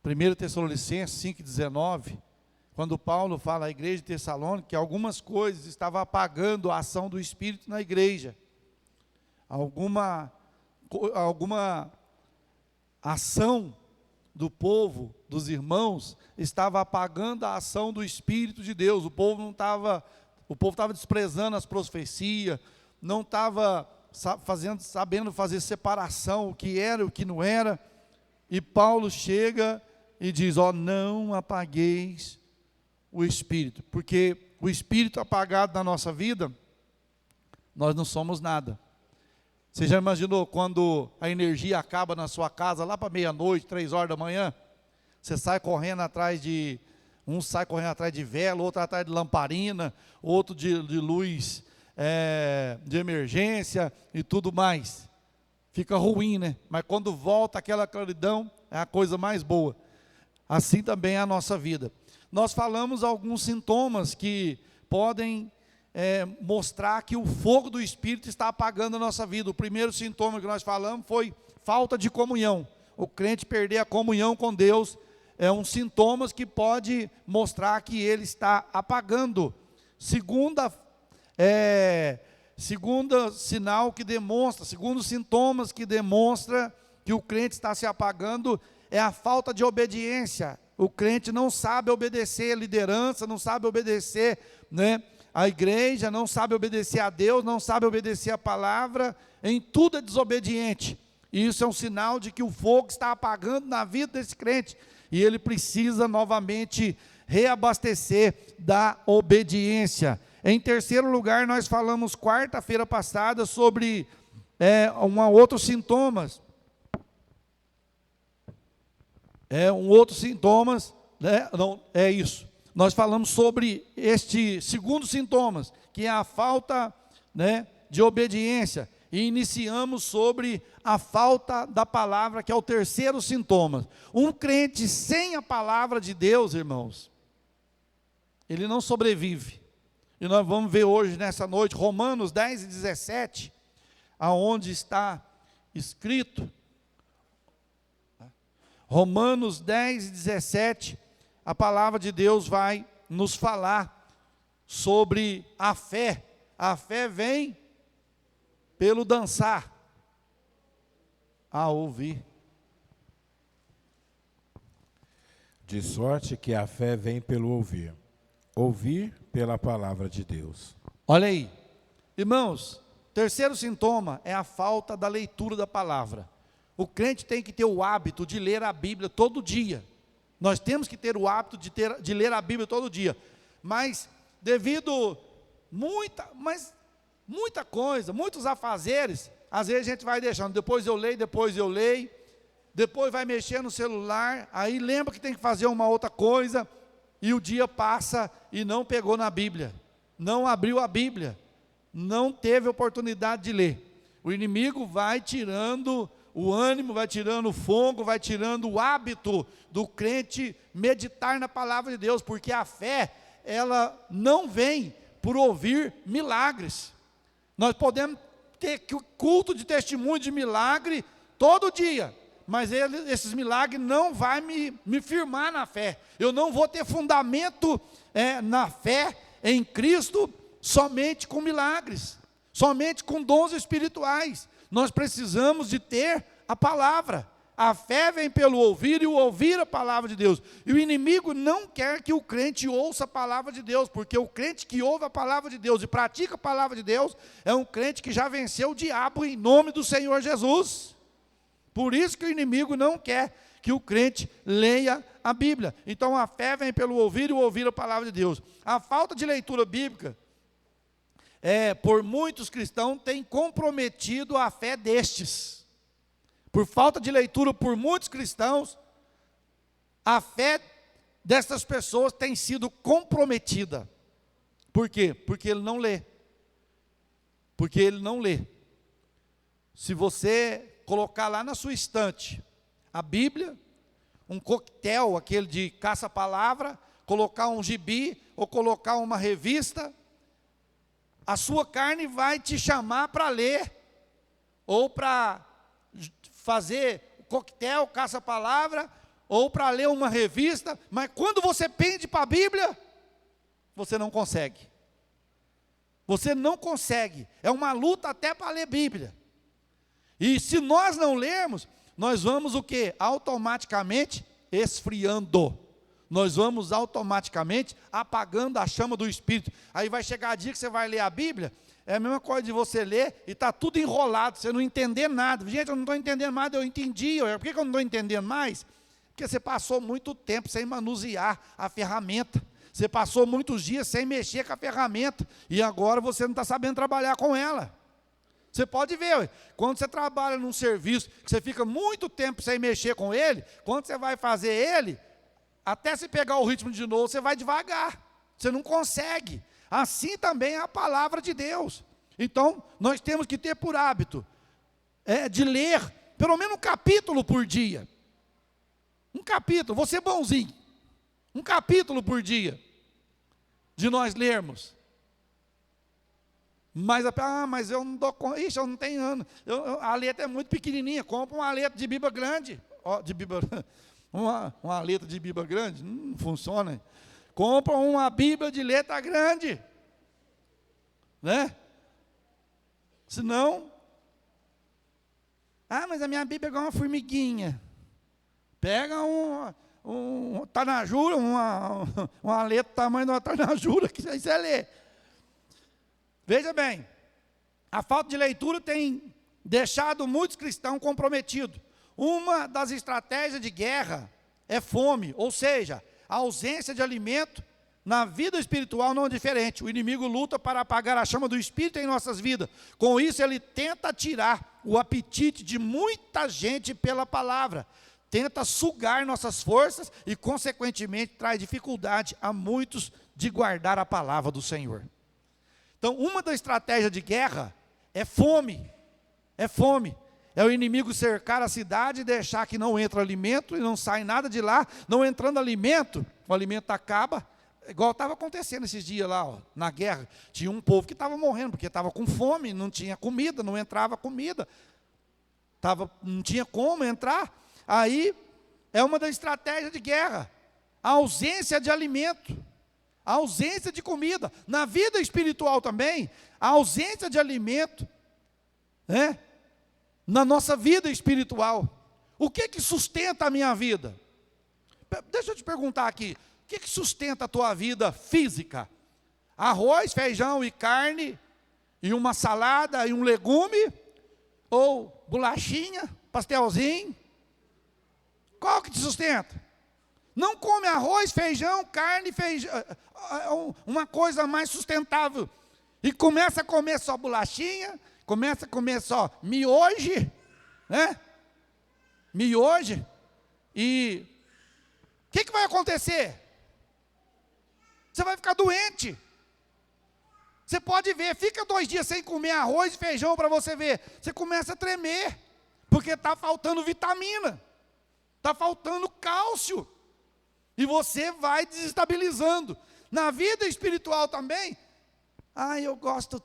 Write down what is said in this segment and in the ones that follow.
1 Tessalonicenses 5,19, quando Paulo fala à igreja de Tessalônica que algumas coisas estavam apagando a ação do Espírito na igreja. Alguma ação do povo, dos irmãos, estava apagando a ação do Espírito de Deus. O povo estava desprezando as profecias, não estava sabendo fazer separação, o que era e o que não era. E Paulo chega e diz, não apagueis o Espírito, porque o Espírito apagado na nossa vida, nós não somos nada. Você já imaginou quando a energia acaba na sua casa, lá para meia-noite, 3 horas da manhã? Você sai correndo atrás de... Um sai correndo atrás de vela, outro atrás de lamparina, outro de luz de emergência e tudo mais. Fica ruim, né? Mas quando volta aquela claridão, é a coisa mais boa. Assim também é a nossa vida. Nós falamos alguns sintomas que podem mostrar que o fogo do Espírito está apagando a nossa vida. O primeiro sintoma que nós falamos foi falta de comunhão. O crente perder a comunhão com Deus é um sintoma que pode mostrar que ele está apagando. Segundo sintomas que demonstra que o crente está se apagando é a falta de obediência. O crente não sabe obedecer a liderança, não sabe obedecer, a igreja, não sabe obedecer a Deus, não sabe obedecer a palavra, em tudo é desobediente. E isso é um sinal de que o fogo está apagando na vida desse crente, e ele precisa novamente reabastecer da obediência. Em terceiro lugar, nós falamos quarta-feira passada sobre outros sintomas. Outros sintomas, não, é isso. Nós falamos sobre este segundo sintoma, que é a falta de obediência. E iniciamos sobre a falta da palavra, que é o terceiro sintoma. Um crente sem a palavra de Deus, irmãos, ele não sobrevive. E nós vamos ver hoje, nessa noite, Romanos 10 e 17, aonde está escrito, Romanos 10 e 17, a palavra de Deus vai nos falar sobre a fé. A fé vem pelo dançar, a ouvir. De sorte que a fé vem pelo ouvir, ouvir pela palavra de Deus. Olha aí, irmãos, terceiro sintoma é a falta da leitura da palavra. O crente tem que ter o hábito de ler a Bíblia todo dia. Nós temos que ter o hábito de ler a Bíblia todo dia. Mas devido muita coisa, muitos afazeres, às vezes a gente vai deixando, depois eu leio, depois vai mexer no celular, aí lembra que tem que fazer uma outra coisa, e o dia passa e não pegou na Bíblia, não abriu a Bíblia, não teve oportunidade de ler. O inimigo vai tirando o ânimo, vai tirando o fogo, vai tirando o hábito do crente meditar na palavra de Deus, porque a fé, ela não vem por ouvir milagres. Nós podemos ter culto de testemunho de milagre todo dia, mas esses milagres não vão me firmar na fé. Eu não vou ter fundamento na fé em Cristo somente com milagres, somente com dons espirituais. Nós precisamos de ter a palavra. A fé vem pelo ouvir e o ouvir a palavra de Deus. E o inimigo não quer que o crente ouça a palavra de Deus, porque o crente que ouve a palavra de Deus e pratica a palavra de Deus, é um crente que já venceu o diabo em nome do Senhor Jesus. Por isso que o inimigo não quer que o crente leia a Bíblia. Então a fé vem pelo ouvir e o ouvir a palavra de Deus. A falta de leitura bíblica, por muitos cristãos, tem comprometido a fé destes. Por falta de leitura por muitos cristãos, a fé dessas pessoas tem sido comprometida. Por quê? Porque ele não lê. Porque ele não lê. Se você colocar lá na sua estante a Bíblia, um coquetel, aquele de caça-palavra, colocar um gibi ou colocar uma revista, a sua carne vai te chamar para ler, ou para fazer coquetel, caça-palavra, ou para ler uma revista, mas quando você pende para a Bíblia, você não consegue. Você não consegue. É uma luta até para ler Bíblia. E se nós não lermos, nós vamos o quê? Automaticamente esfriando. Nós vamos automaticamente apagando a chama do Espírito. Aí vai chegar a dia que você vai ler a Bíblia, é a mesma coisa de você ler e está tudo enrolado, você não entender nada. Gente, eu não estou entendendo nada, eu entendi. Por que eu não estou entendendo mais? Porque você passou muito tempo sem manusear a ferramenta. Você passou muitos dias sem mexer com a ferramenta. E agora você não está sabendo trabalhar com ela. Você pode ver, quando você trabalha num serviço, que você fica muito tempo sem mexer com ele, quando você vai fazer ele, até se pegar o ritmo de novo, você vai devagar. Você não consegue. Assim também é a palavra de Deus. Então, nós temos que ter por hábito de ler pelo menos um capítulo por dia. Um capítulo, vou ser bonzinho. Um capítulo por dia de nós lermos. Mas eu não dou conta. Ixi, eu não tenho ano. A letra é muito pequenininha. Compra uma letra de Bíblia grande. Uma letra de Bíblia grande? Não funciona. Compra uma Bíblia de letra grande. Né? Senão... mas a minha Bíblia é igual uma formiguinha. Pega Tanajura, uma letra do tamanho de uma Tanajura, que aí você lê. Veja bem, a falta de leitura tem deixado muitos cristãos comprometidos. Uma das estratégias de guerra é fome, ou seja, a ausência de alimento na vida espiritual não é diferente. O inimigo luta para apagar a chama do Espírito em nossas vidas. Com isso, ele tenta tirar o apetite de muita gente pela palavra. Tenta sugar nossas forças e, consequentemente, traz dificuldade a muitos de guardar a palavra do Senhor. Então, uma das estratégias de guerra é fome. É fome. É o inimigo cercar a cidade e deixar que não entra alimento e não sai nada de lá. Não entrando alimento, o alimento acaba. Igual estava acontecendo esses dias lá, na guerra. Tinha um povo que estava morrendo, porque estava com fome, não tinha comida, não entrava comida. Não tinha como entrar. Aí, é uma das estratégias de guerra. A ausência de alimento. A ausência de comida. Na vida espiritual também, a ausência de alimento, né? Na nossa vida espiritual. O que sustenta a minha vida? Deixa eu te perguntar aqui. O que sustenta a tua vida física? Arroz, feijão e carne, e uma salada e um legume? Ou bolachinha, pastelzinho? Qual que te sustenta? Não come arroz, feijão, carne, uma coisa mais sustentável. E começa a comer só bolachinha, começa a comer só miojo, né? Miojo. E o que vai acontecer? Você vai ficar doente. Você pode ver, fica 2 dias sem comer arroz e feijão para você ver. Você começa a tremer, porque está faltando vitamina, está faltando cálcio. E você vai desestabilizando. Na vida espiritual também, eu gosto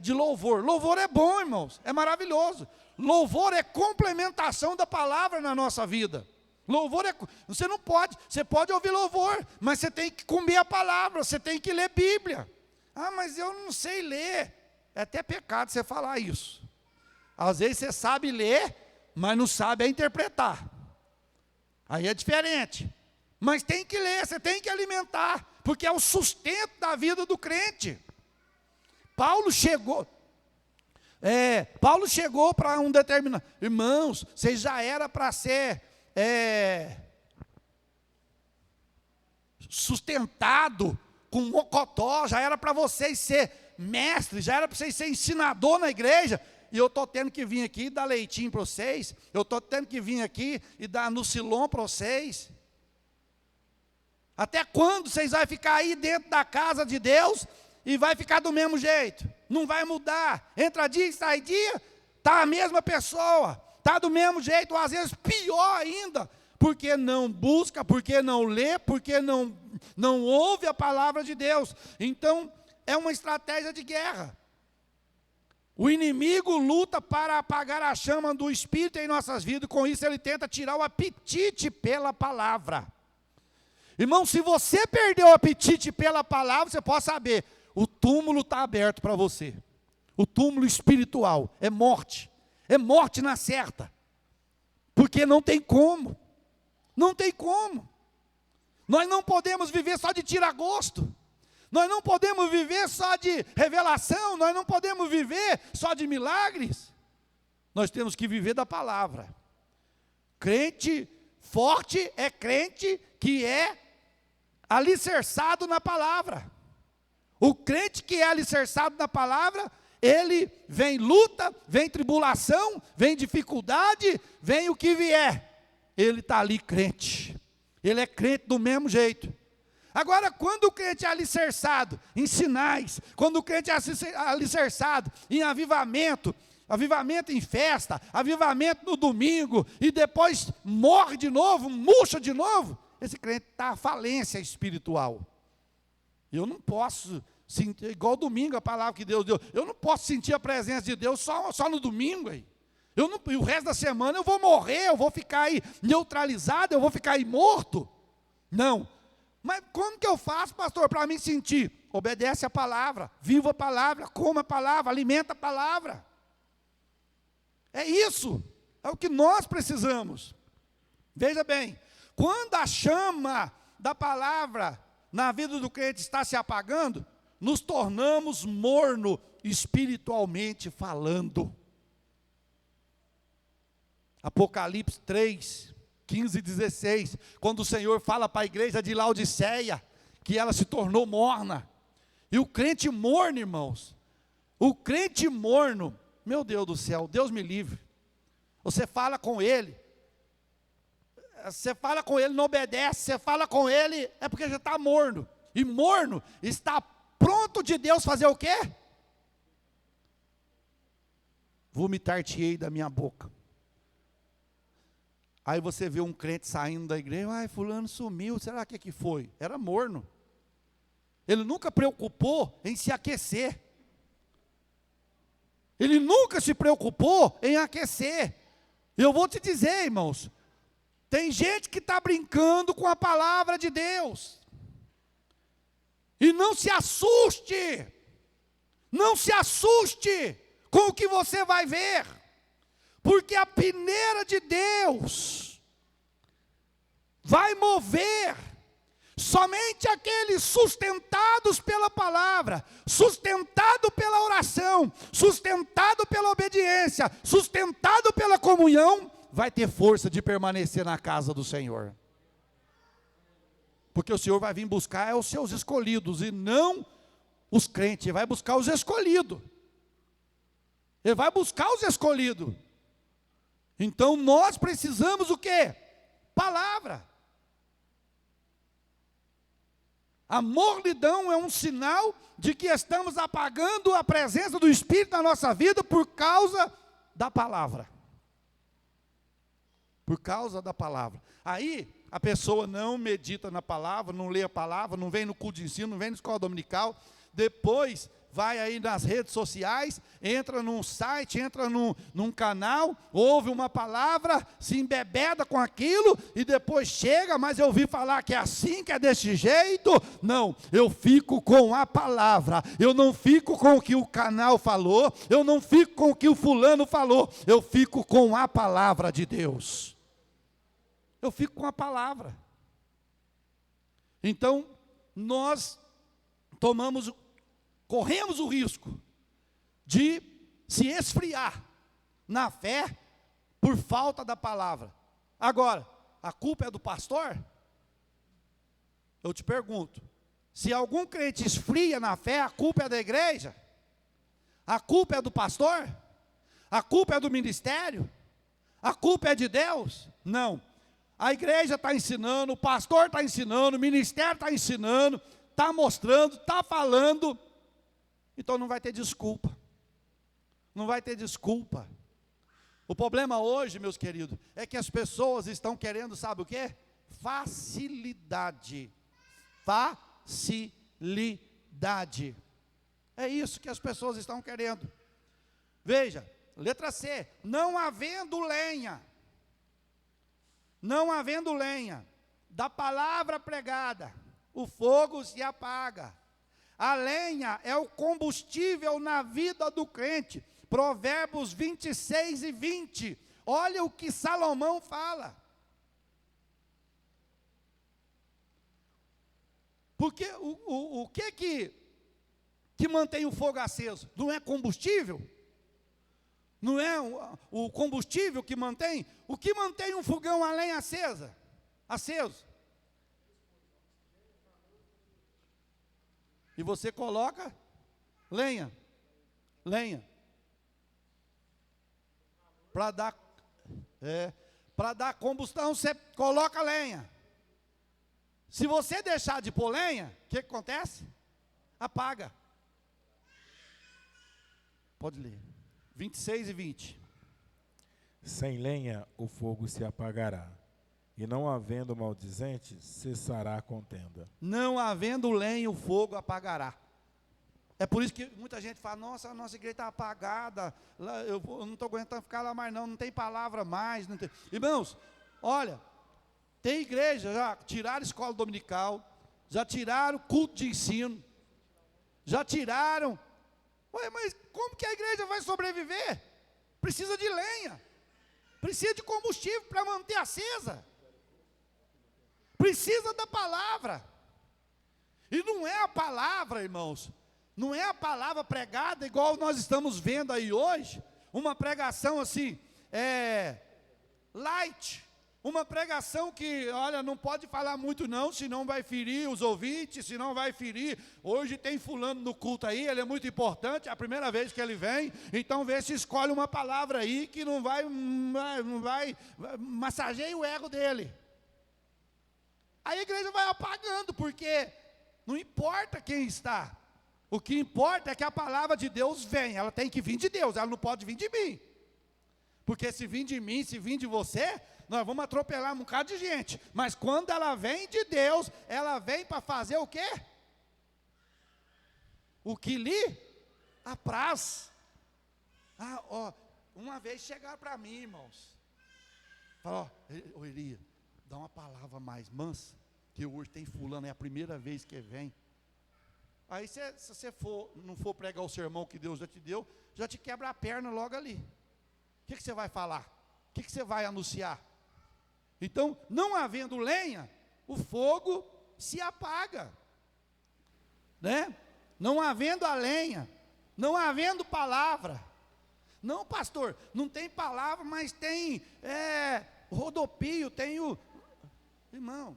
de louvor. Louvor é bom, irmãos, é maravilhoso. Louvor é complementação da palavra na nossa vida. Louvor você pode ouvir louvor, mas você tem que comer a palavra, você tem que ler Bíblia. Mas eu não sei ler. É até pecado você falar isso. Às vezes você sabe ler, mas não sabe interpretar. Aí é diferente. Mas tem que ler, você tem que alimentar, porque é o sustento da vida do crente. Paulo chegou para um determinado... Irmãos, vocês já era para ser sustentado com mocotó, já era para vocês ser mestre, já era para vocês ser ensinador na igreja, e eu estou tendo que vir aqui e dar leitinho para vocês, eu estou tendo que vir aqui e dar Nucilon para vocês. Até quando vocês vão ficar aí dentro da casa de Deus e vai ficar do mesmo jeito? Não vai mudar, entra dia e sai dia, está a mesma pessoa, está do mesmo jeito, ou às vezes pior ainda, porque não busca, porque não lê, porque não ouve a palavra de Deus. Então, é uma estratégia de guerra. O inimigo luta para apagar a chama do Espírito em nossas vidas, com isso ele tenta tirar o apetite pela palavra. Irmão, se você perdeu o apetite pela palavra, você pode saber, o túmulo está aberto para você. O túmulo espiritual é morte na certa, porque não tem como, nós não podemos viver só de tira-gosto, nós não podemos viver só de revelação, nós não podemos viver só de milagres, nós temos que viver da palavra. Crente forte é crente que é alicerçado na palavra. O crente que é alicerçado na palavra, ele vem luta, vem tribulação, vem dificuldade, vem o que vier, ele está ali crente, ele é crente do mesmo jeito. Agora, quando o crente é alicerçado em sinais, quando o crente é alicerçado em avivamento em festa, avivamento no domingo, e depois morre de novo, murcha de novo, esse crente está à falência espiritual. Eu não posso sentir, igual domingo, a palavra que Deus deu, eu não posso sentir a presença de Deus só no domingo aí. E o resto da semana eu vou morrer, eu vou ficar aí neutralizado, eu vou ficar aí morto. Não. Mas como que eu faço, pastor, para mim sentir? Obedece a palavra, viva a palavra, coma a palavra, alimenta a palavra. É isso, é o que nós precisamos. Veja bem, quando a chama da palavra na vida do crente está se apagando, nos tornamos morno espiritualmente falando. Apocalipse 3, 15 e 16, quando o Senhor fala para a igreja de Laodiceia, que ela se tornou morna. E o crente morno, irmãos, o crente morno, meu Deus do céu, Deus me livre. Você fala com ele, não obedece, você fala com ele, é porque já está morno. E morno está pronto de Deus fazer o quê? Vomitar-te-ei da minha boca. Aí você vê um crente saindo da igreja, ai, fulano sumiu, será que foi? Era morno. Ele nunca preocupou em se aquecer. Ele nunca se preocupou em aquecer. Eu vou te dizer, irmãos, tem gente que está brincando com a palavra de Deus. E não se assuste com o que você vai ver. Porque a peneira de Deus vai mover somente aqueles sustentados pela palavra, sustentado pela oração, sustentado pela obediência, sustentado pela comunhão, vai ter força de permanecer na casa do Senhor. Porque o Senhor vai vir buscar os seus escolhidos e não os crentes, Ele vai buscar os escolhidos. Ele vai buscar os escolhidos. Então nós precisamos o quê? Palavra. A mornidão é um sinal de que estamos apagando a presença do Espírito na nossa vida por causa da palavra. Por causa da palavra. Aí a pessoa não medita na palavra, não lê a palavra, não vem no culto de ensino, não vem na escola dominical, depois vai aí nas redes sociais, entra num site, entra num canal, ouve uma palavra, se embebeda com aquilo, e depois chega, mas eu ouvi falar que é assim, que é desse jeito. Não, eu fico com a palavra, eu não fico com o que o canal falou, eu não fico com o que o fulano falou, eu fico com a palavra de Deus. Eu fico com a palavra. Então, nós corremos o risco de se esfriar na fé por falta da palavra. Agora, a culpa é do pastor? Eu te pergunto, se algum crente esfria na fé, a culpa é da igreja? A culpa é do pastor? A culpa é do ministério? A culpa é de Deus? Não. A igreja está ensinando, o pastor está ensinando, o ministério está ensinando, está mostrando, está falando. Então não vai ter desculpa. Não vai ter desculpa. O problema hoje, meus queridos, é que as pessoas estão querendo, sabe o quê? Facilidade. Facilidade. É isso que as pessoas estão querendo. Veja, letra C, não havendo lenha, da palavra pregada, o fogo se apaga. A lenha é o combustível na vida do crente. Provérbios 26 e 20. Olha o que Salomão fala. Porque o que mantém o fogo aceso? Não é combustível? Não é o combustível que mantém? O que mantém um fogão a lenha aceso? E você coloca lenha. Para dar combustão, você coloca lenha. Se você deixar de pôr lenha, o que acontece? Apaga. Pode ler. 26 e 20. Sem lenha o fogo se apagará, e não havendo maldizente, cessará a contenda. Não havendo lenha, o fogo apagará. É por isso que muita gente fala, nossa, a nossa igreja está apagada, eu não estou aguentando ficar lá mais não tem palavra mais. Não tem. Irmãos, olha, tem igreja, já tiraram escola dominical, já tiraram culto de ensino, já tiraram. Ué, mas como que a igreja vai sobreviver? Precisa de lenha, precisa de combustível para manter acesa, precisa da palavra. E não é a palavra, irmãos, não é a palavra pregada igual nós estamos vendo aí hoje, uma pregação assim, light, uma pregação que, olha, não pode falar muito não, senão vai ferir os ouvintes, senão vai ferir. Hoje tem fulano no culto aí, ele é muito importante, é a primeira vez que ele vem, então vê se escolhe uma palavra aí que não vai massageia o ego dele. Aí a igreja vai apagando, porque não importa quem está, o que importa é que a palavra de Deus vem, ela tem que vir de Deus, ela não pode vir de mim. Porque se vir de mim, se vir de você, nós vamos atropelar um bocado de gente. Mas quando ela vem de Deus, ela vem para fazer o quê? O que lhe apraz. Uma vez chegaram para mim, irmãos. Falaram, ô Elias, dá uma palavra mais mansa, que hoje tem fulano, é a primeira vez que vem. Aí se você não for pregar o sermão que Deus já te deu, já te quebra a perna logo ali. O que você vai falar? O que você vai anunciar? Então, não havendo lenha, o fogo se apaga, né? Não havendo a lenha, não havendo palavra. Não, pastor, não tem palavra, mas tem rodopio, tem o... Irmão,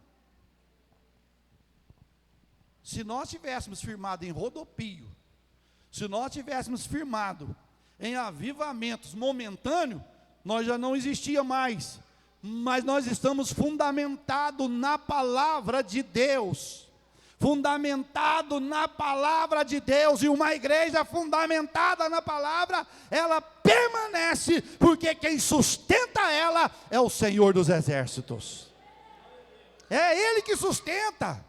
se nós tivéssemos firmado em rodopio, se nós tivéssemos firmado em avivamentos momentâneos, nós já não existia mais. Mas nós estamos fundamentados na palavra de Deus. Fundamentado na palavra de Deus. E uma igreja fundamentada na palavra, ela permanece, porque quem sustenta ela é o Senhor dos Exércitos. É Ele que sustenta.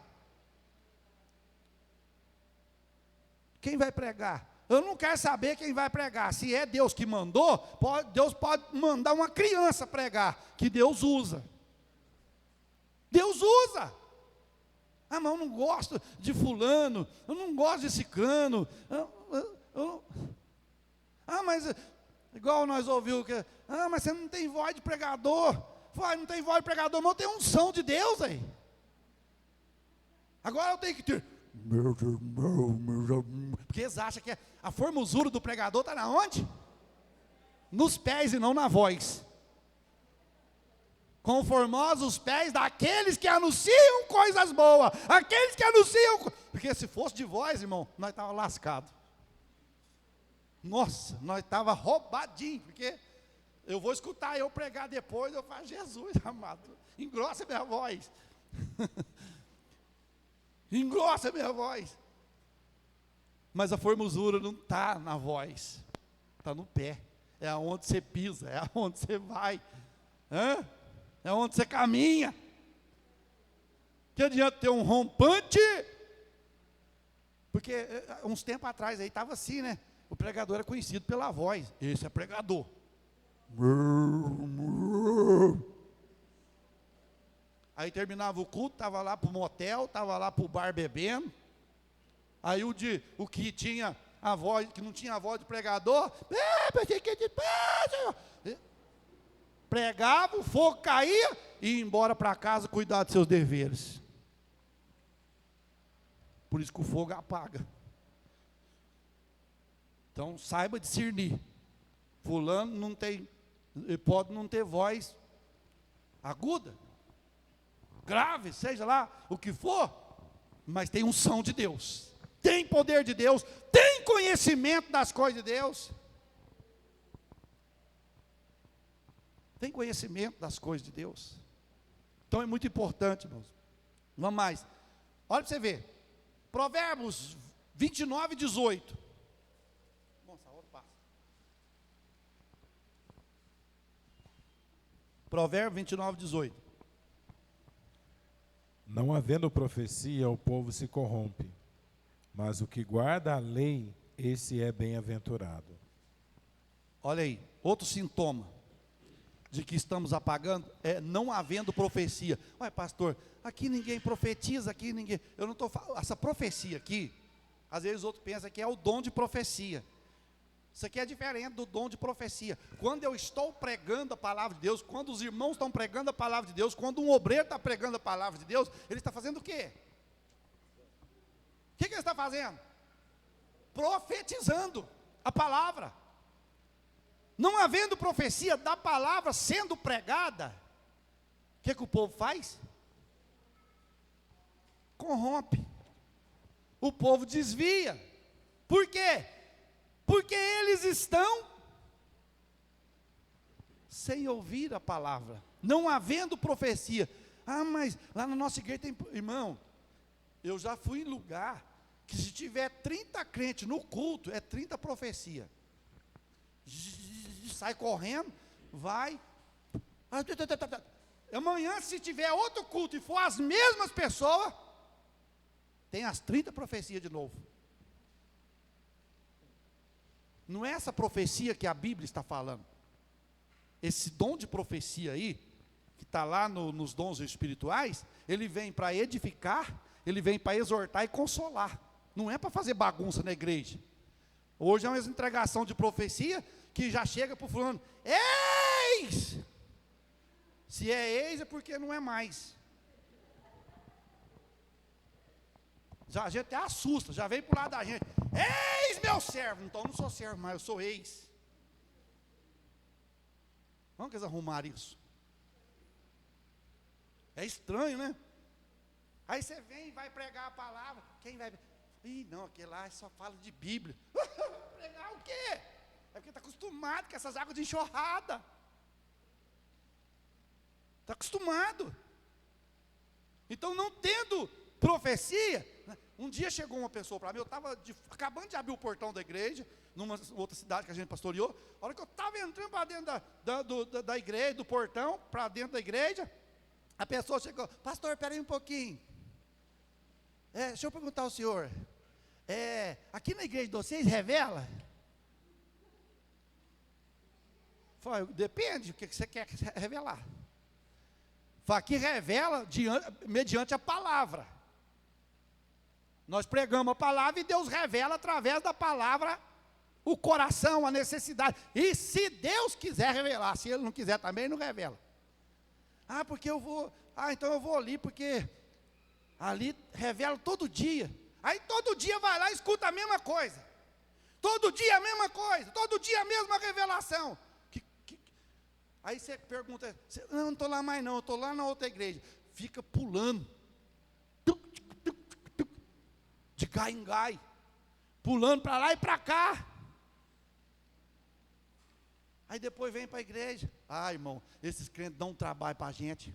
Quem vai pregar? Eu não quero saber quem vai pregar. Se é Deus que mandou, Deus pode mandar uma criança pregar, que Deus usa. Deus usa. Mas eu não gosto de fulano, eu não gosto de ciclano. Mas igual nós ouvimos que, mas você não tem voz de pregador. Não tem voz de pregador, mas eu tenho unção de Deus aí. Agora eu tenho que ter... Porque eles acham que a formosura do pregador está na onde? Nos pés e não na voz. Com formosos pés daqueles que anunciam coisas boas. Aqueles que anunciam... Porque se fosse de voz, irmão, nós estávamos lascados. Nossa, nós estávamos roubadinhos. Porque eu vou escutar eu pregar depois, eu falo, Jesus amado, engrossa minha voz. Engrossa minha voz. Mas a formosura não está na voz, está no pé. É aonde você pisa, é aonde você vai, é onde você caminha. Que adianta ter um rompante? Porque uns tempos atrás aí estava assim, né? o pregador é conhecido pela voz. Esse é pregador. Aí terminava o culto, estava lá para o motel, estava lá para o bar bebendo. Aí o que tinha a voz, que não tinha a voz de pregador, pregava, o fogo caía e ia embora para casa cuidar dos seus deveres. Por isso que o fogo apaga. Então saiba discernir. Fulano não tem, pode não ter voz aguda, grave, seja lá o que for, mas tem unção de Deus, tem poder de Deus, tem conhecimento das coisas de Deus. Tem conhecimento das coisas de Deus. Então é muito importante, irmãos. Vamos mais. Olha para você ver. Provérbios 29, 18. Nossa, outro passo. Provérbios 29, 18. Não havendo profecia, o povo se corrompe, mas o que guarda a lei, esse é bem-aventurado. Olha aí, outro sintoma de que estamos apagando é não havendo profecia. Ué, pastor, aqui ninguém profetiza, aqui ninguém. Eu não estou falando. Essa profecia aqui, às vezes outros pensam que é o dom de profecia. Isso aqui é diferente do dom de profecia. Quando eu estou pregando a palavra de Deus, quando os irmãos estão pregando a palavra de Deus, quando um obreiro está pregando a palavra de Deus, ele está fazendo o quê? O que ele está fazendo? Profetizando a palavra. Não havendo profecia da palavra sendo pregada, o que o povo faz? Corrompe. O povo desvia. Por quê? Porque eles estão sem ouvir a palavra, não havendo profecia. Ah, mas lá na nossa igreja tem, irmão, eu já fui em lugar que se tiver 30 crentes no culto, é 30 profecia. Sai correndo, vai. Amanhã, se tiver outro culto e for as mesmas pessoas, tem as 30 profecias de novo. Não é essa profecia que a Bíblia está falando. Esse dom de profecia aí, que está lá nos dons espirituais, ele vem para edificar, ele vem para exortar e consolar. Não é para fazer bagunça na igreja. Hoje é uma entregação de profecia que já chega para o fulano, eis! Se é eis é porque não é mais. Já, a gente até assusta, já vem para o lado da gente, eis meu servo, então eu não sou servo mais, eu sou ex. Vamos que eles arrumaram isso? É estranho, né? Aí você vem e vai pregar a palavra, quem vai? Ih, não, aquele lá só fala de Bíblia. Pregar o quê? É porque está acostumado com essas águas de enxurrada. Está acostumado. Então, não tendo profecia, um dia chegou uma pessoa para mim, eu estava acabando de abrir o portão da igreja, numa outra cidade que a gente pastoreou, a hora que eu estava entrando para dentro da igreja, do portão, para dentro da igreja, a pessoa chegou, pastor, espera aí um pouquinho, deixa eu perguntar ao senhor, aqui na igreja de vocês revela? Falei, depende, o que você quer revelar? Falei, aqui revela mediante a palavra. Nós pregamos a palavra e Deus revela através da palavra o coração, a necessidade. E se Deus quiser revelar, se Ele não quiser também, não revela. Ah, porque eu vou, então eu vou ali, porque ali revela todo dia. Aí todo dia vai lá e escuta a mesma coisa. Todo dia a mesma coisa, todo dia a mesma revelação. Aí você pergunta, não estou lá mais não, eu estou lá na outra igreja. Fica pulando. De gai em gai. Pulando para lá e para cá. Aí depois vem para a igreja. Ah, irmão, esses crentes dão um trabalho para a gente.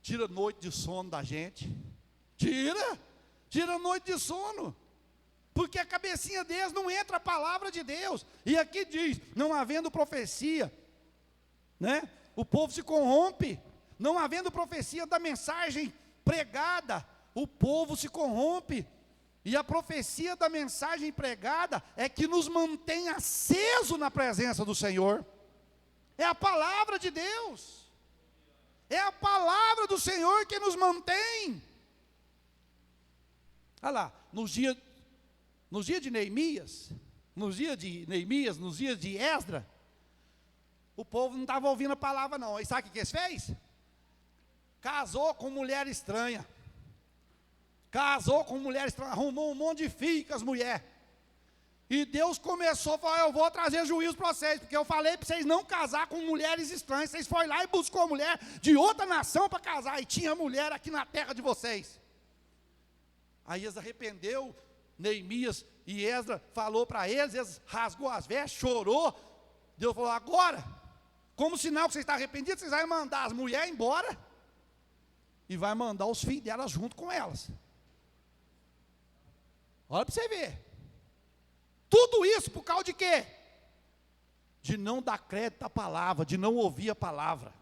Tira noite de sono da gente. Tira noite de sono. Porque a cabecinha deles não entra a palavra de Deus. E aqui diz, não havendo profecia, né? O povo se corrompe. Não havendo profecia da mensagem pregada, o povo se corrompe. E a profecia da mensagem pregada é que nos mantém aceso na presença do Senhor. É a palavra de Deus. É a palavra do Senhor que nos mantém. Olha lá, nos dias de Neemias, nos dias de Esdra, o povo não estava ouvindo a palavra não. E sabe o que eles fez? Casou com mulher estranha. Arrumou um monte de filho com as mulheres. E Deus começou a falar, eu vou trazer juízo para vocês, porque eu falei para vocês não casar com mulheres estranhas. Vocês foram lá e buscou a mulher de outra nação para casar, e tinha mulher aqui na terra de vocês. Aí eles arrependeu, Neemias e Esdra falou para eles rasgou as vestes, chorou. Deus falou, agora, como sinal que vocês estão arrependidos, vocês vão mandar as mulheres embora, e vai mandar os filhos delas junto com elas. Olha para você ver. Tudo isso por causa de quê? De não dar crédito à palavra, de não ouvir a palavra.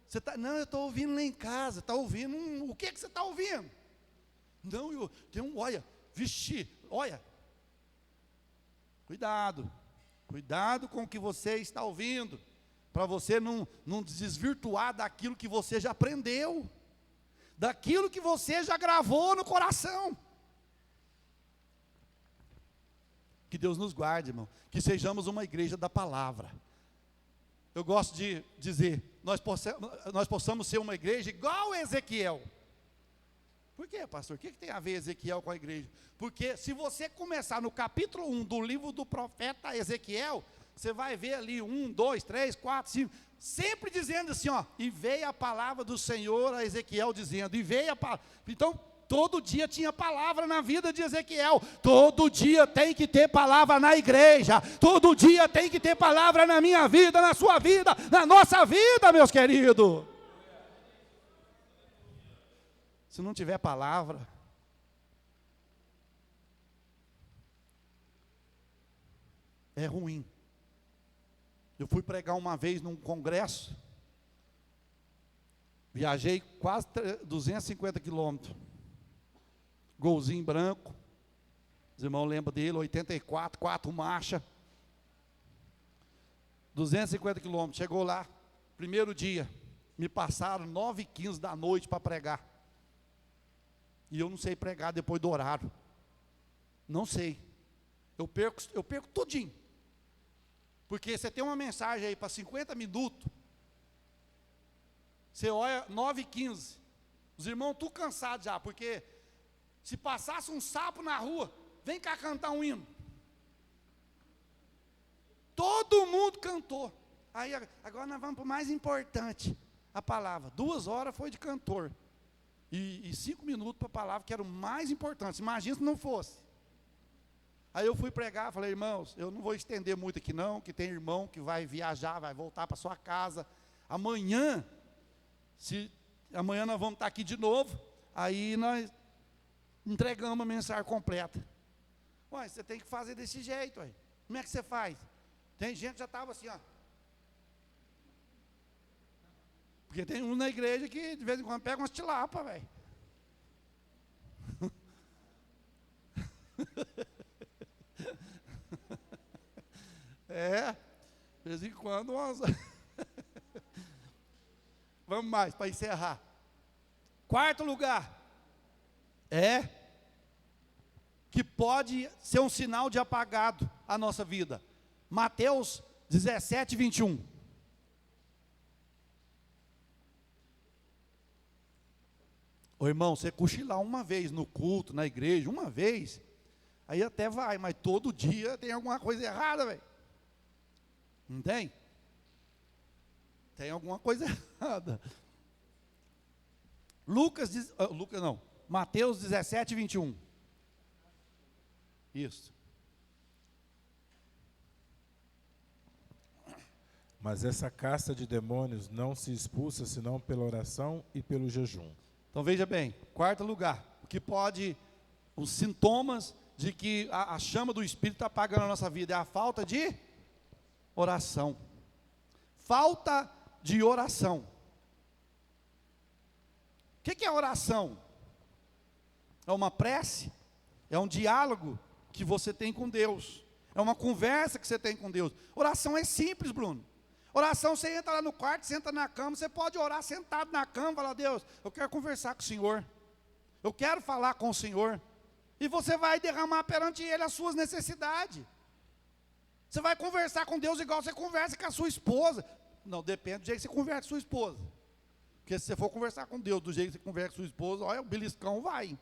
Você tá, não, eu estou ouvindo lá em casa, está ouvindo, o que você está ouvindo? Não, eu tenho olha, olha. Cuidado com o que você está ouvindo, para você não desvirtuar daquilo que você já aprendeu, daquilo que você já gravou no coração. Que Deus nos guarde, irmão, que sejamos uma igreja da palavra. Eu gosto de dizer, nós possamos ser uma igreja igual a Ezequiel. Por quê, pastor? O que tem a ver Ezequiel com a igreja? Porque se você começar no capítulo 1 do livro do profeta Ezequiel, você vai ver ali 1, 2, 3, 4, 5, sempre dizendo assim, ó, e veio a palavra do Senhor a Ezequiel dizendo, e veio a palavra. Então, todo dia tinha palavra na vida de Ezequiel. Todo dia tem que ter palavra na igreja. Todo dia tem que ter palavra na minha vida, na sua vida, na nossa vida, meus queridos. Se não tiver palavra, é ruim. Eu fui pregar uma vez num congresso, viajei quase 250 quilômetros, golzinho branco, os irmãos lembram dele, 84, 4 marcha, 250 quilômetros, chegou lá, primeiro dia, me passaram 9h15 da noite para pregar, e eu não sei pregar depois do horário, não sei, eu perco tudinho, porque você tem uma mensagem aí para 50 minutos, você olha 9h15, os irmãos tudo cansados já, porque se passasse um sapo na rua, vem cá cantar um hino. Todo mundo cantou. Aí agora nós vamos para o mais importante, a palavra. 2 horas foi de cantor. E 5 minutos para a palavra, que era o mais importante. Imagina se não fosse. Aí eu fui pregar, falei, irmãos, eu não vou estender muito aqui não, que tem irmão que vai viajar, vai voltar para sua casa. Amanhã nós vamos estar aqui de novo, aí nós entregamos a mensagem completa. Ué, você tem que fazer desse jeito, ué. Como é que você faz? Tem gente que já estava assim, ó. Porque tem um na igreja que de vez em quando pega umas tilapas, velho. De vez em quando umas... Vamos mais, para encerrar. 4º lugar. Que pode ser um sinal de apagado a nossa vida. Mateus 17, 21. Ô irmão, você cochilar uma vez no culto, na igreja, uma vez, aí até vai, mas todo dia tem alguma coisa errada, velho. Não tem? Tem alguma coisa errada. Mateus 17, 21. Isso. Mas essa casta de demônios não se expulsa senão pela oração e pelo jejum. Então veja bem, 4º lugar, o que pode, os sintomas de que a chama do Espírito está apagando a nossa vida, é a falta de oração. Falta de oração. O que é oração? é uma prece, é um diálogo que você tem com Deus, é uma conversa que você tem com Deus. Oração é simples, Bruno. Oração, você entra lá no quarto, senta na cama, você pode orar sentado na cama, falar: Deus, eu quero conversar com o Senhor, eu quero falar com o Senhor, e você vai derramar perante Ele as suas necessidades. Você vai conversar com Deus igual você conversa com a sua esposa. Não, depende do jeito que você conversa com a sua esposa, porque se você for conversar com Deus do jeito que você conversa com a sua esposa, olha, o beliscão vai.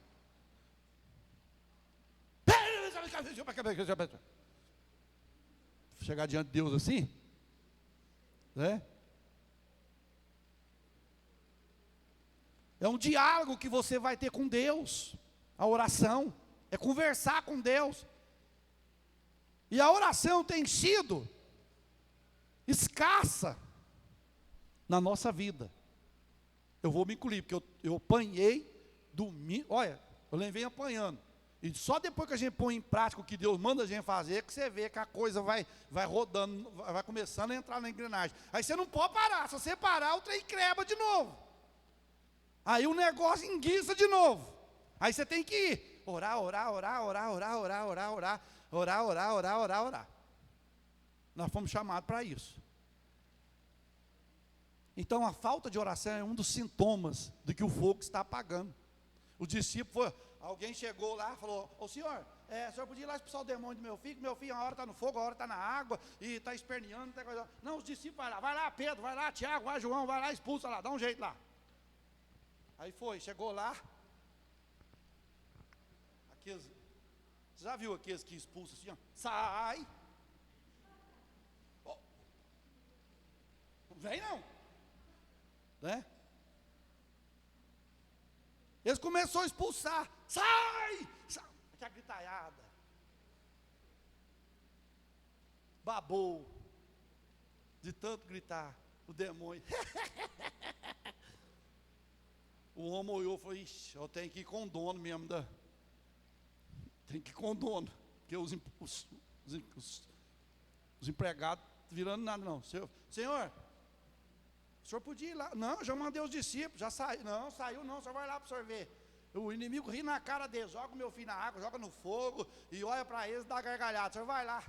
Chegar diante de Deus assim, né? É um diálogo que você vai ter com Deus. A oração é conversar com Deus. E a oração tem sido escassa na nossa vida. Eu vou me incluir, porque eu apanhei domingo. Olha, eu levei apanhando. E só depois que a gente põe em prática o que Deus manda a gente fazer, que você vê que a coisa vai rodando, vai começando a entrar na engrenagem. Aí você não pode parar. Se você parar, o trem creba de novo. Aí o negócio enguiça de novo. Aí você tem que ir. Orar. Nós fomos chamados para isso. Então a falta de oração é um dos sintomas de que o fogo está apagando. O discípulo alguém chegou lá e falou: ô senhor, o senhor podia ir lá expulsar o demônio do meu filho uma hora está no fogo, uma hora está na água, e está esperneando, não tem coisa. Não, os discípulos vai lá Pedro, vai lá Tiago, vai João, vai lá, expulsa lá, dá um jeito lá. Aí chegou lá, você já viu aqueles que expulsam assim, ó, sai, não vem não, né? Eles começaram a expulsar, sai, que a gritaiada, babou, de tanto gritar, o demônio, o homem olhou e falou: ixi, eu tenho que ir com o dono mesmo, tem que ir com o dono, porque os empregados virando nada não. Senhor, o senhor podia ir lá? Não, já mandei os discípulos, já saiu. Não, saiu não, o senhor vai lá para o senhor ver. O inimigo ri na cara deles, joga o meu filho na água, joga no fogo, e olha para eles e dá gargalhada, o senhor vai lá.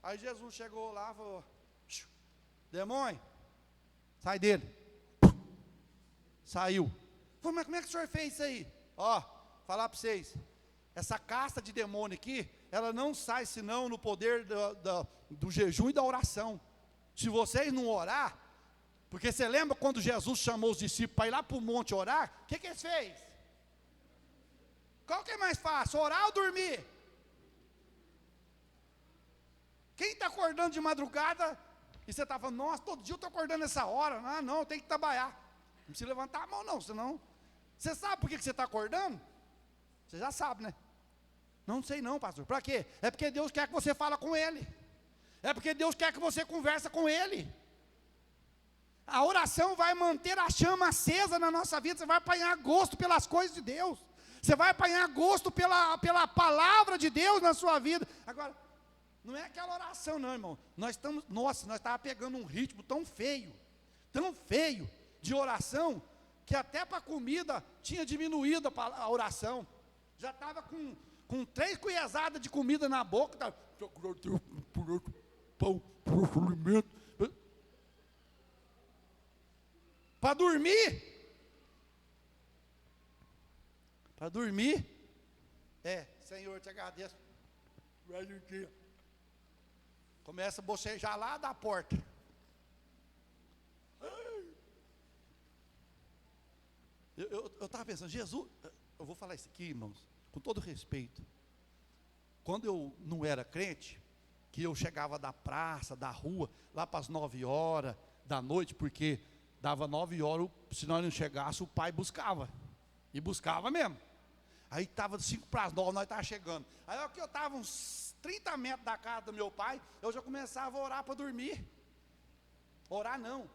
Aí Jesus chegou lá e falou: demônio, sai dele. Saiu. Falei: mas como é que o senhor fez isso aí? Falar para vocês, essa casta de demônio aqui, ela não sai senão no poder do jejum e da oração. Se vocês não orar, porque você lembra quando Jesus chamou os discípulos para ir lá para o monte orar? O que eles fez? Qual que é mais fácil, orar ou dormir? Quem está acordando de madrugada, e você está falando: nossa, todo dia eu estou acordando nessa hora. Não, eu tenho que trabalhar. Não precisa levantar a mão não, senão... Você sabe por que você está acordando? Você já sabe, né? Não sei não, pastor. Para quê? É porque Deus quer que você fale com Ele. É porque Deus quer que você converse com Ele. A oração vai manter a chama acesa na nossa vida. Você vai apanhar gosto pelas coisas de Deus. Você vai apanhar gosto pela palavra de Deus na sua vida. Agora, não é aquela oração não, irmão. Nós estávamos pegando um ritmo tão feio de oração, que até para a comida tinha diminuído a oração. Já estava com 3 colheradas de comida na boca, tá? Pão, alimento. Para dormir, Senhor, te agradeço. Começa a bocejar lá da porta. Eu estava pensando, Jesus, eu vou falar isso aqui, irmãos, com todo respeito. Quando eu não era crente, que eu chegava da praça, da rua, lá para as 9 horas da noite, porque dava 9 horas, se nós não chegasse, o pai buscava. E buscava mesmo. Aí estava 5 para as 9, nós estávamos chegando. Aí eu estava uns 30 metros da casa do meu pai, eu já começava a orar para dormir. Orar não.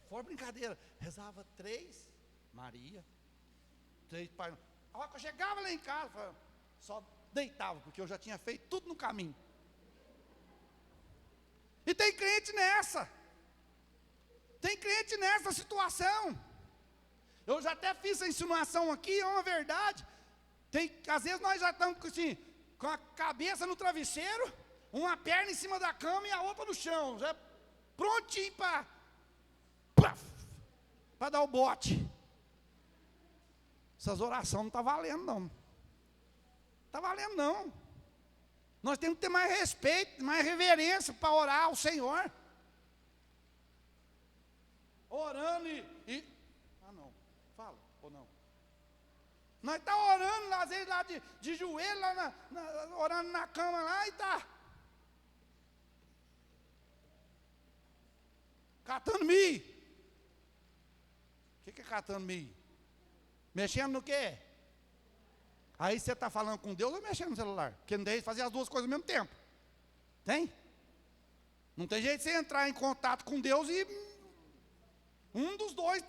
Fora brincadeira, rezava 3, Maria, 3 Pai. A hora que eu chegava lá em casa, só deitava, porque eu já tinha feito tudo no caminho. E tem crente nessa situação. Eu já até fiz essa insinuação aqui, é uma verdade. Às vezes nós já estamos assim, com a cabeça no travesseiro, uma perna em cima da cama e a outra no chão, já prontinho para dar o bote. Essas orações não estão valendo não. Não está valendo não. Nós temos que ter mais respeito, mais reverência para orar ao Senhor. Orando não, fala ou não? Nós estamos orando, às vezes, lá de joelho, lá orando na cama lá e está catando milho. O que é catando milho? Mexendo no quê? Aí você está falando com Deus ou mexendo no celular? Porque não tem jeito de fazer as duas coisas ao mesmo tempo. Tem? Não tem jeito de você entrar em contato com Deus e um dos dois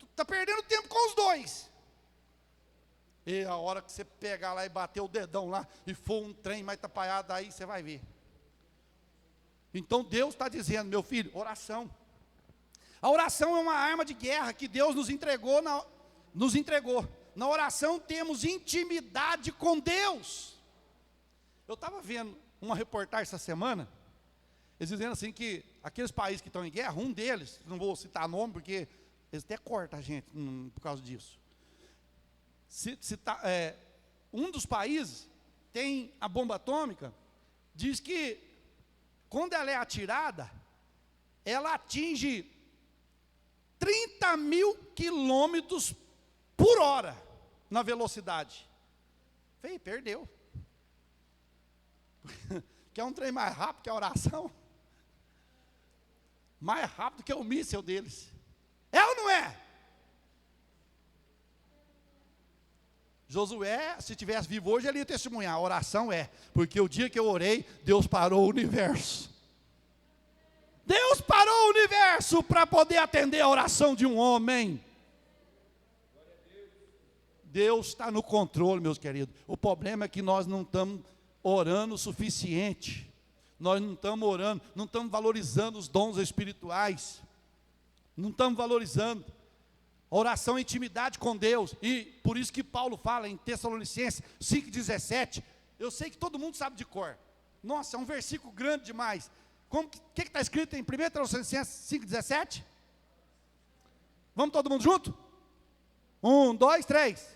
está perdendo tempo com os dois. E a hora que você pegar lá e bater o dedão lá, e for um trem mais atrapalhado, aí você vai ver. Então Deus está dizendo, meu filho, oração. A oração é uma arma de guerra que Deus nos entregou. Na oração temos intimidade com Deus. Eu estava vendo uma reportagem essa semana, eles dizendo assim que aqueles países que estão em guerra, um deles, não vou citar nome porque eles até cortam a gente por causa disso. Um dos países tem a bomba atômica, diz que quando ela é atirada, ela atinge 30 mil quilômetros por hora na velocidade. Falei, perdeu. Quer um trem mais rápido que a oração? Mais rápido que o míssil deles. É ou não é? Josué, se tivesse vivo hoje, ele ia testemunhar. A oração porque o dia que eu orei, Deus parou o universo. Deus parou o universo para poder atender a oração de um homem. Deus está no controle, meus queridos. O problema é que nós não estamos orando o suficiente. Nós não estamos orando, não estamos valorizando os dons espirituais. Não estamos valorizando. A oração é intimidade com Deus. E por isso que Paulo fala em Tessalonicenses 5,17. Eu sei que todo mundo sabe de cor. Nossa, é um versículo grande demais. O que está escrito em 1 Tessalonicenses 5,17? Vamos todo mundo junto? 1, 2, 3.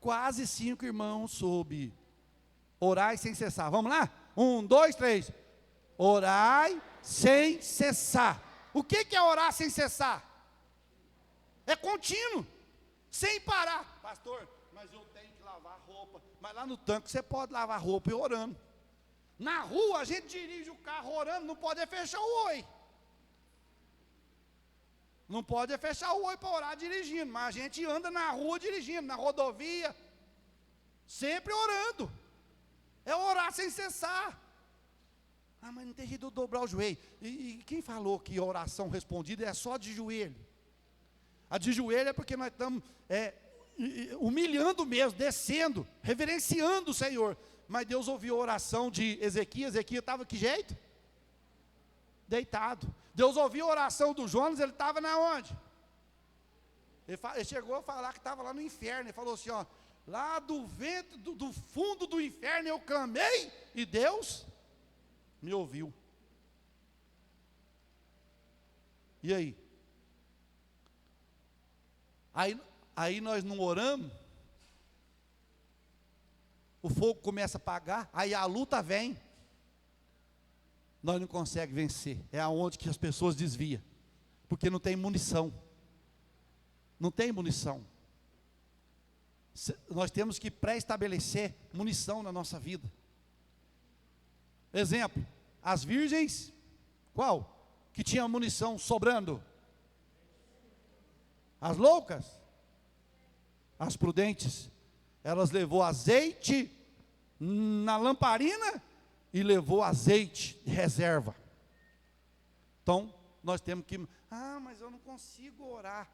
Quase 5 irmãos soube. Orai sem cessar. Vamos lá? 1, 2, 3. Orai sem cessar. O que é orar sem cessar? É contínuo, sem parar. Pastor, mas eu tenho que lavar roupa. Mas lá no tanque você pode lavar roupa e orando. Na rua a gente dirige o carro orando, não pode fechar o oi. Não pode fechar o oi para orar dirigindo, mas a gente anda na rua dirigindo, na rodovia, sempre orando. É orar sem cessar. Ah, mas não tem jeito de dobrar o joelho. E quem falou que a oração respondida é só de joelho? A de joelho é porque nós estamos humilhando mesmo, descendo, reverenciando o Senhor. Mas Deus ouviu a oração de Ezequias. Ezequias estava que jeito? Deitado. Deus ouviu a oração do Jonas, ele estava na onde? Ele chegou a falar que estava lá no inferno. Ele falou assim, ó, lá do ventre, do fundo do inferno eu clamei e Deus me ouviu. E aí? Aí nós não oramos, o fogo começa a apagar, aí a luta vem, nós não conseguimos vencer. É aonde que as pessoas desviam, porque não tem munição. Não tem munição. Nós temos que pré-estabelecer munição na nossa vida. Exemplo, as virgens, qual? Que tinha munição sobrando? As loucas? As prudentes? Elas levou azeite na lamparina e levou azeite de reserva. Então, nós temos que, mas eu não consigo orar,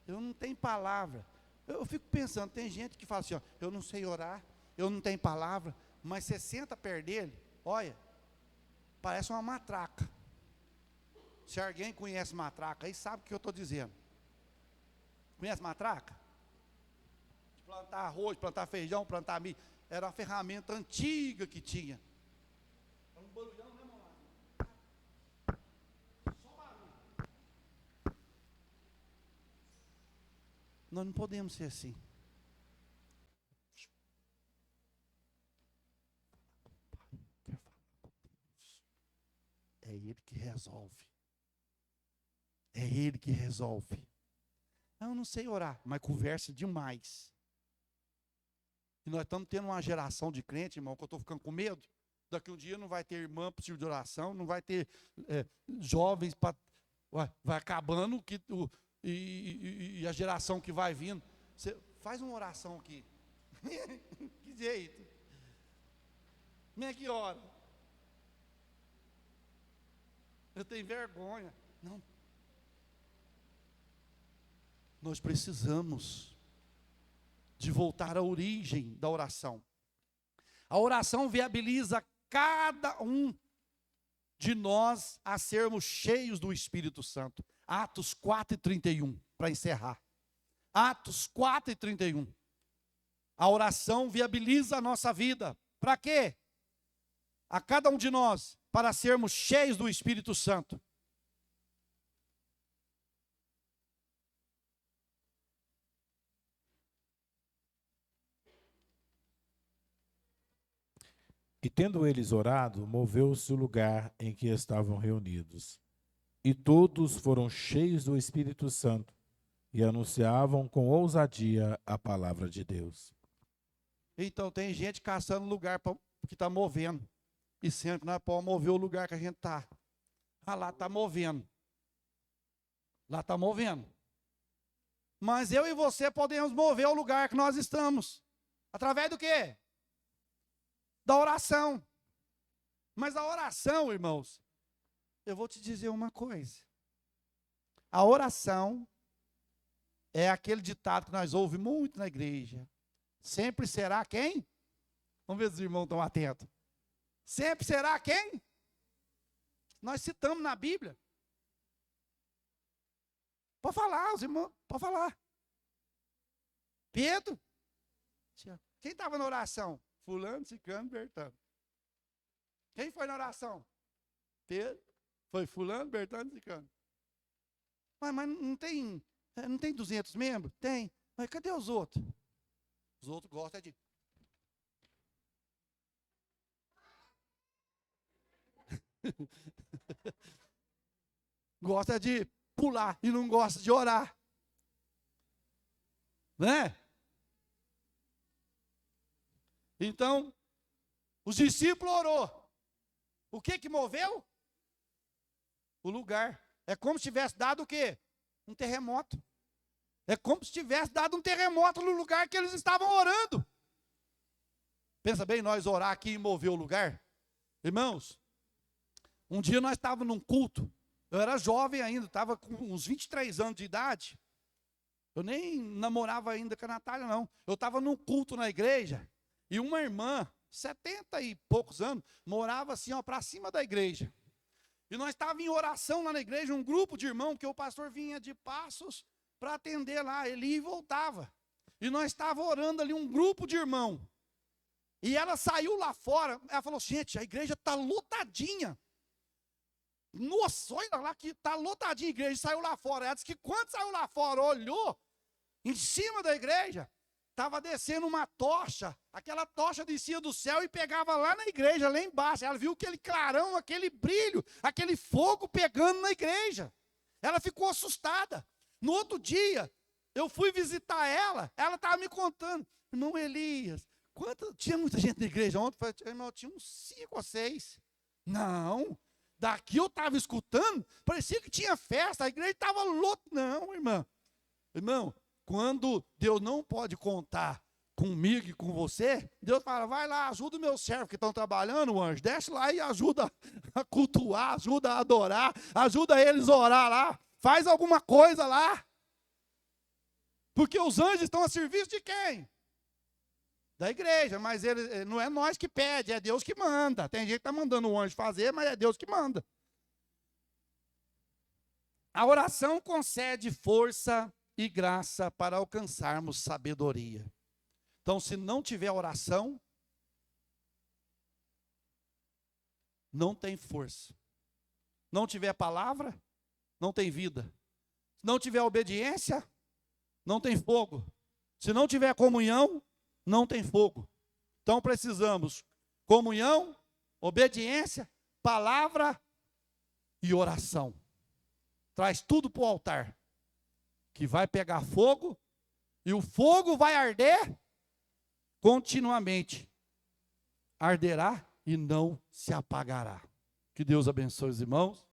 eu não tenho palavra. Eu fico pensando, tem gente que fala assim, ó, eu não sei orar, eu não tenho palavra, mas você senta perto dele, olha, parece uma matraca. Se alguém conhece matraca, aí sabe o que eu estou dizendo. Conhece matraca? De plantar arroz, plantar feijão, plantar milho. Era uma ferramenta antiga que tinha. É um barulhão, né, mamãe? Só barulho. Nós não podemos ser assim. É Ele que resolve. É Ele que resolve. Eu não sei orar, mas conversa demais. E nós estamos tendo uma geração de crente, irmão, que eu estou ficando com medo. Daqui um dia não vai ter irmã para de oração, não vai ter jovens para... Vai acabando e a geração que vai vindo. Você faz uma oração aqui. Que jeito. Como é que ora? Eu tenho vergonha. Não. Nós precisamos de voltar à origem da oração. A oração viabiliza cada um de nós a sermos cheios do Espírito Santo. Atos 4:31, para encerrar. Atos 4:31. A oração viabiliza a nossa vida. Para quê? A cada um de nós, para sermos cheios do Espírito Santo. E tendo eles orado, moveu-se o lugar em que estavam reunidos. E todos foram cheios do Espírito Santo e anunciavam com ousadia a palavra de Deus. Então tem gente caçando lugar que está movendo. E sempre nós podemos mover o lugar que a gente está. Ah, lá está movendo. Lá está movendo. Mas eu e você podemos mover o lugar que nós estamos. Através do quê? Da oração. Mas a oração, irmãos, eu vou te dizer uma coisa. A oração é aquele ditado que nós ouvimos muito na igreja. Sempre será quem? Vamos ver se os irmãos estão atentos. Sempre será quem? Nós citamos na Bíblia. Pode falar, os irmãos, pode falar. Pedro. Quem estava na oração? Fulano, Ciclano, Bertano. Quem foi na oração? Pedro. Foi Fulano, Bertano, Ciclano. Mas não tem 200 membros? Tem. Mas cadê os outros? Os outros gostam de... Gosta de pular e não gosta de orar. Né? Então, os discípulos orou. O que moveu? O lugar. É como se tivesse dado o quê? Um terremoto. É como se tivesse dado um terremoto no lugar que eles estavam orando. Pensa bem, nós orar aqui e mover o lugar. Irmãos, um dia nós estávamos num culto. Eu era jovem ainda, estava com uns 23 anos de idade. Eu nem namorava ainda com a Natália, não. Eu estava num culto na igreja. E uma irmã, 70 e poucos anos, morava assim, ó, para cima da igreja. E nós estávamos em oração lá na igreja, um grupo de irmãos, que o pastor vinha de Passos para atender lá, ele ia e voltava. E nós estávamos orando ali, um grupo de irmãos. E ela saiu lá fora, ela falou, gente, a igreja está lotadinha. Nossa, olha lá que está lotadinha a igreja, saiu lá fora. Ela disse que quando saiu lá fora, olhou, em cima da igreja, estava descendo uma tocha, aquela tocha descia do céu e pegava lá na igreja, lá embaixo. Ela viu aquele clarão, aquele brilho, aquele fogo pegando na igreja. Ela ficou assustada. No outro dia, eu fui visitar ela estava me contando, irmão Elias, tinha muita gente na igreja ontem? Eu falei, irmão, tinha uns 5 ou 6. Não, daqui eu estava escutando, parecia que tinha festa, a igreja estava lotada. Não, irmão, quando Deus não pode contar comigo e com você, Deus fala, vai lá, ajuda os meus servos que estão trabalhando, anjo, desce lá e ajuda a cultuar, ajuda a adorar, ajuda eles a orar lá, faz alguma coisa lá. Porque os anjos estão a serviço de quem? Da igreja, mas ele, não é nós que pede, é Deus que manda. Tem gente que está mandando o anjo fazer, mas é Deus que manda. A oração concede força e graça para alcançarmos sabedoria. Então, se não tiver oração, não tem força. Não tiver palavra, não tem vida. Se não tiver obediência, não tem fogo. Se não tiver comunhão, não tem fogo. Então precisamos comunhão, obediência, palavra e oração. Traz tudo para o altar, que vai pegar fogo, e o fogo vai arder continuamente. Arderá e não se apagará. Que Deus abençoe os irmãos.